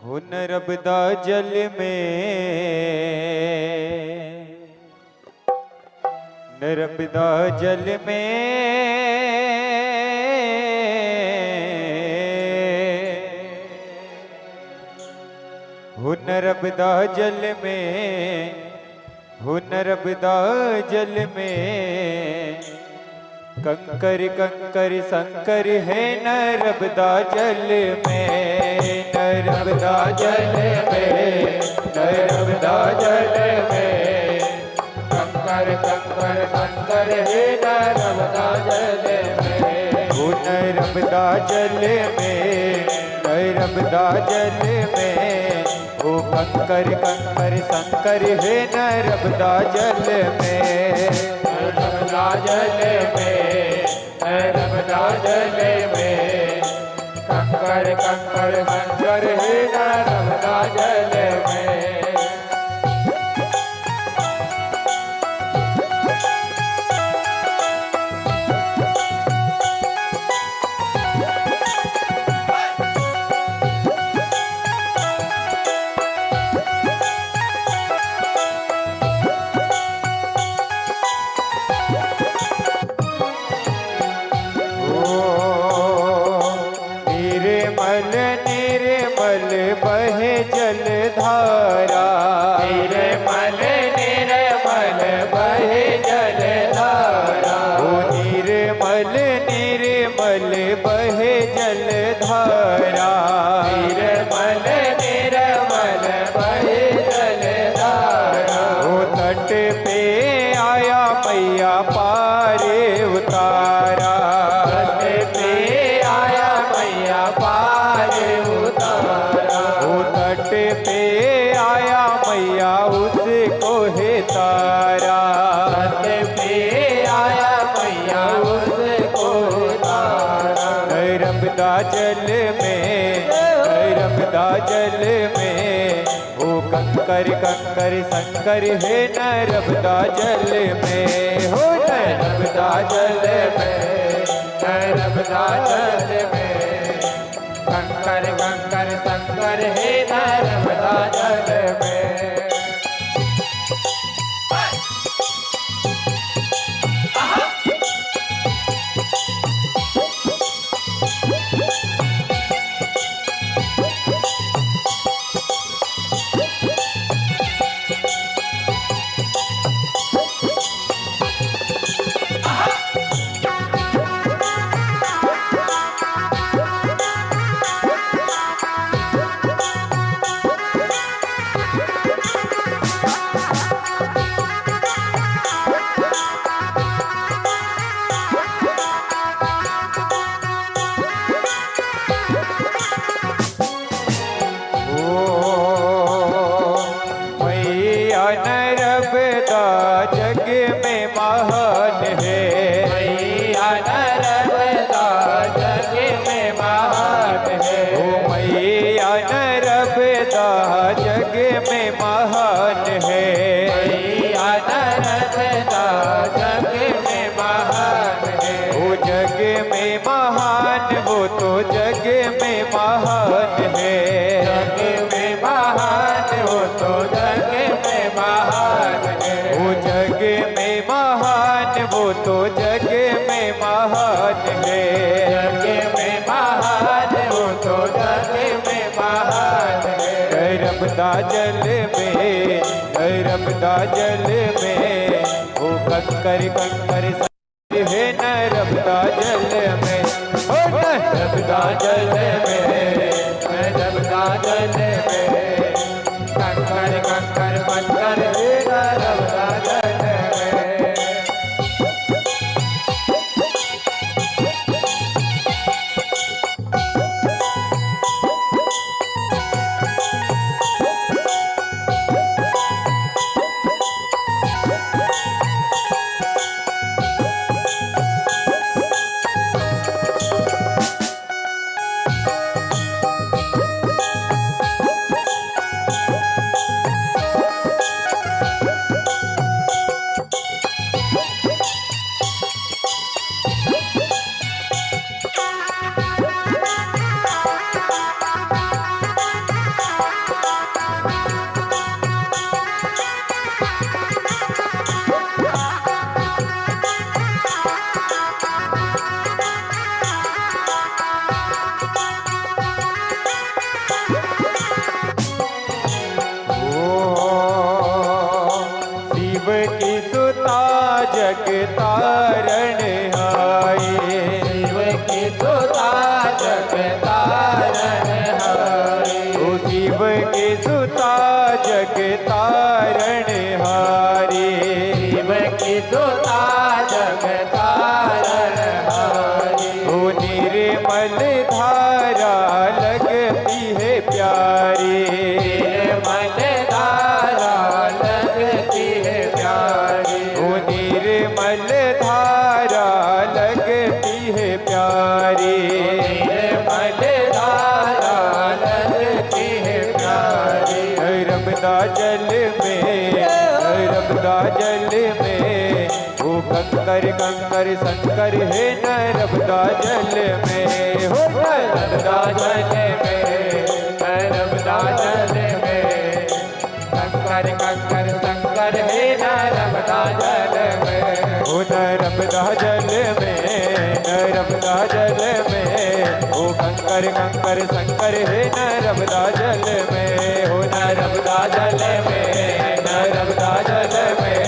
हो नर्मदा जल में, नर्मदा जल में हो नर्मदा जल में, हो नर्मदा जल में कंकर कंकर शंकर है नर्मदा जल में, नर्मदा जल में, नर्मदा जल में कंकर कंकर शंकर है नर्मदा जल में, हो नर्मदा जल में, नर्मदा जल में ओ कंकर कंकर शंकर है नर्मदा जल में, नर्मदा जल में, नर्मदा जल में कंकर कंकर शंकर है नर्मदा जल में। निर्मल बहे जलधारा, निर्मल निर्मल बहे जलधारा, ओ निर्मल निर्मल बहे जलधारा, निर्मल निर्मल बहे जलधारा, ओ तट पे आया मैया पारे उतारा, तट पे आया मैया पारे उतारा, ओ तट पे आया मैया उसको है तारा, तट पे आया मैया उसको तारा, नर्मदा जल में, नर्मदा जल में ओ कंकर कंकर शंकर है नर्मदा जल में, हो नर्मदा जल में, नर्मदा जल में कंकर कंकर शंकर है नर्मदा जल में। नर्मदा जग में महान है, मैया नर्मदा जग में महान है, ओ मैया नर्मदा जग में महान है, मैया नर्मदा जग में महान है, ओ जग में महान वो तो जग में महान है, जग में महान वो तो जग में महान है, वो जग में महान वो तो जग में महान है, जग में महान वो तो जग में महान है, नर्मदा जल में, नर्मदा जल में वो कंकर कंकर है नर्मदा जल में, ओ नर्मदा जल में, नर्मदा जल में कंकर कंकर शंकर है नर्मदा जल में। शिव की सुता जग तारण आए, शिव की सुता जग तारण हारे, ओ शिव की सुता जग तारण हारे, शिव की सुता जग तारण हारे, ओ निर्मल धारा लगती है प्यारी, निर्मल धारा लगती है प्यारी, ओ निर्मल धारा लगती है प्यारी, निर्मल धारा लगती है प्यारी, नर्मदा जल में, नर्मदा जल में, ओ कंकर कंकर शंकर है नर्मदा जल में, हो नर्मदा जल में, नर्मदा जल में, कंकर कंकर शंकर है नर्मदा जल में, ओ नर्मदा जल में, नर्मदा जल में, ओ कंकर कंकर शंकर है नर्मदा जल में, ओ नर्मदा जल में, नर्मदा जल में,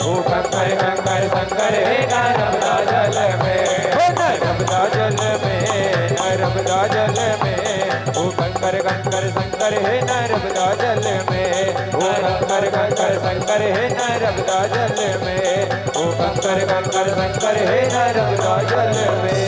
ओ कंकर कंकर शंकर है नर्मदा जल में, ओ नर्मदा जल में, नर्मदा जल में, ओ कंकर कंकर शंकर है नर्मदा जल में, ओ कंकर कंकर शंकर है नर्मदा जल में, ओ कंकर कंकर शंकर है नर्मदा जल में।